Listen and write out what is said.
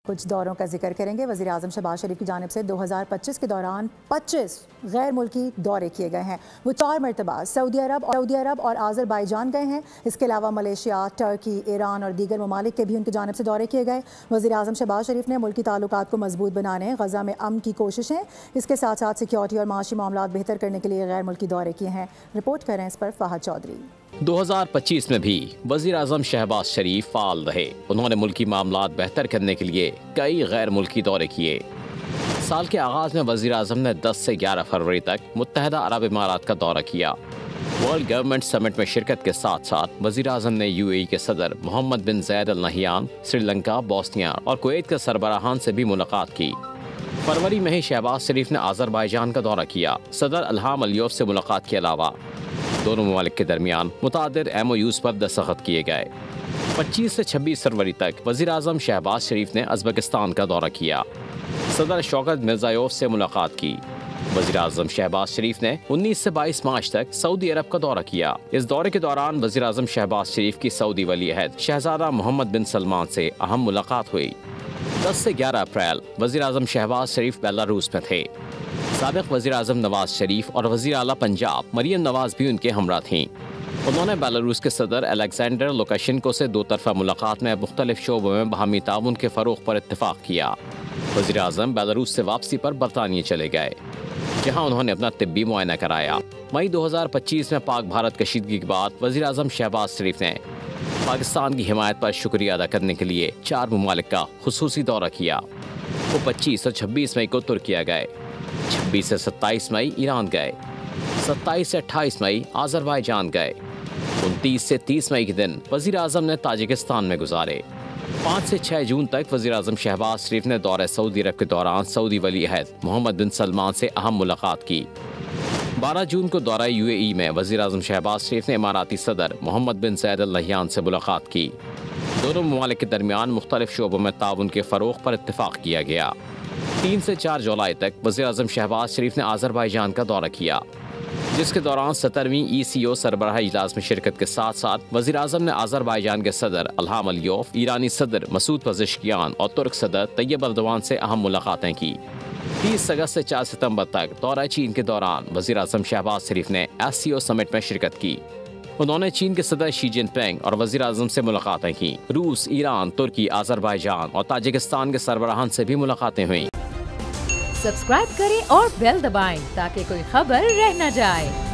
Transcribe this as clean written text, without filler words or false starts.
कुछ दौरों का जिक्र करेंगे। वज़ीर आज़म शहबाज शरीफ की जानिब से 2025 के दौरान 25 गैर मुल्की दौरे किए गए हैं। वो 4 मरतबा सऊदी अरब और आज़रबाईजान गए हैं। इसके अलावा मलेशिया, टर्की, ईरान और दीगर ममालिक के भी उनकी जानिब से दौरे किए गए। वज़ीर आज़म शहबाज शरीफ ने मुल्की ताल्लुकात को मजबूत बनाने, गज़ा में अमन की कोशिशें, इसके साथ साथ सिक्योरिटी और माशी मामलात बेहतर करने के लिए गैर मुल्की दौरे किए हैं। रिपोर्ट करें इस पर फहद चौधरी। 2025 में भी वज़ीर आज़म शहबाज शरीफ फाल रहे। उन्होंने मुल्की मामलात बेहतर करने के लिए कई गैर मुल्की दौरे किए। साल के आगाज में वज़ीर आज़म ने 10 से 11 फरवरी तक मुत्तहदा अरब इमारात का दौरा किया। वर्ल्ड गवर्नमेंट समिट में शिरकत के साथ साथ वज़ीर आज़म ने UAE के सदर मोहम्मद बिन ज़ायद अल नहयान, श्रीलंका, बोस्निया और कुवैत के सरबराहान से भी मुलाकात की। फरवरी में ही शहबाज शरीफ ने आज़रबाईजान का दौरा किया। सदर इल्हाम अलियोव से मुलाकात के अलावा दोनों ममालिक के दरमियान मुतादिर MOUs पर दस्तखत किए गए। 25 से 26 फरवरी तक वज़ीर आज़म शहबाज शरीफ ने उज़्बेकिस्तान का दौरा किया। सदर शौकत मिर्ज़ायोव से मुलाकात की। वज़ीर आज़म शहबाज शरीफ ने 19 से 22 मार्च तक सऊदी अरब का दौरा किया। इस दौरे के दौरान वज़ीर आज़म शहबाज शरीफ की सऊदी वली अहद शहज़ादा मोहम्मद बिन सलमान से अहम मुलाकात हुई। 10 से 11 अप्रैल वज़ीर आज़म शहबाज शरीफ बेलारूस में थे। साबिक़ वज़ीर आज़म नवाज शरीफ और वज़ीर आला पंजाब मरियम नवाज भी उनके हमरा थीं। उन्होंने बेलारूस के सदर अलेक्जेंडर लुकाशेंको से दो तरफ़ा मुलाकात में मुख्तलिफ शोबों में बाहमी ताउन के फ़रोग़ पर इत्तेफाक किया। वज़ीर आज़म बेलारूस से वापसी पर बरतानिया चले गए, जहाँ उन्होंने अपना तिब्बी मुआयना कराया। मई 2025 में पाक भारत कशीदगी के बाद वज़ीर आज़म शहबाज शरीफ ने पाकिस्तान की हिमायत पर शुक्रिया अदा करने के लिए 4 ममालिक का खुसूसी दौरा किया। वो 25 और 26 मई को तुर्किया गए, 26 से 27 मई ईरान गए, 27 से 28 मई आज़रबाईजान गए, 29 से 30 मई के दिन वज़ीर आज़म ने ताजिकिस्तान में गुजारे। 5 से 6 जून तक वज़ीर आज़म शहबाज शरीफ ने दौरे सऊदी अरब के दौरान सऊदी वली अहद मोहम्मद बिन सलमान से अहम मुलाकात की। 12 जून को दौरा UAE में वज़ीर आज़म शहबाज शरीफ ने इमाराती सदर मोहम्मद बिन ज़ायद अल नहयान से मुलाकात की। दोनों ममालिक के दरमियान मुख्तलिफ शोबों में ताउन के फ़रोग़ पर इत्तेफाक किया गया। 3 से 4 जुलाई तक वज़ीर आज़म शहबाज शरीफ ने आज़रबाईजान का दौरा किया, जिसके दौरान 17वीं ECO सरबराह इजलास में शिरकत के साथ साथ वज़ीर आज़म ने आज़रबाईजान के सदर इल्हाम अलियोव, ईरानी सदर मसूद पज़ेश्कियान और तुर्क सदर तैयब एर्दोगान से अहम मुलाकातें की। 30 अगस्त से 4 सितंबर तक दौरा चीन के दौरान वज़ीर आज़म शहबाज शरीफ ने SCO समिट में शिरकत की। उन्होंने चीन के सदर शी जिनपिंग और वज़ीर आज़म से मुलाकातें की। रूस, ईरान, तुर्की, आज़रबाईजान और ताजिकिस्तान के सरबराहान से भी मुलाकातें हुई। सब्सक्राइब करें और बेल दबाएं ताकि कोई खबर रह न जाए।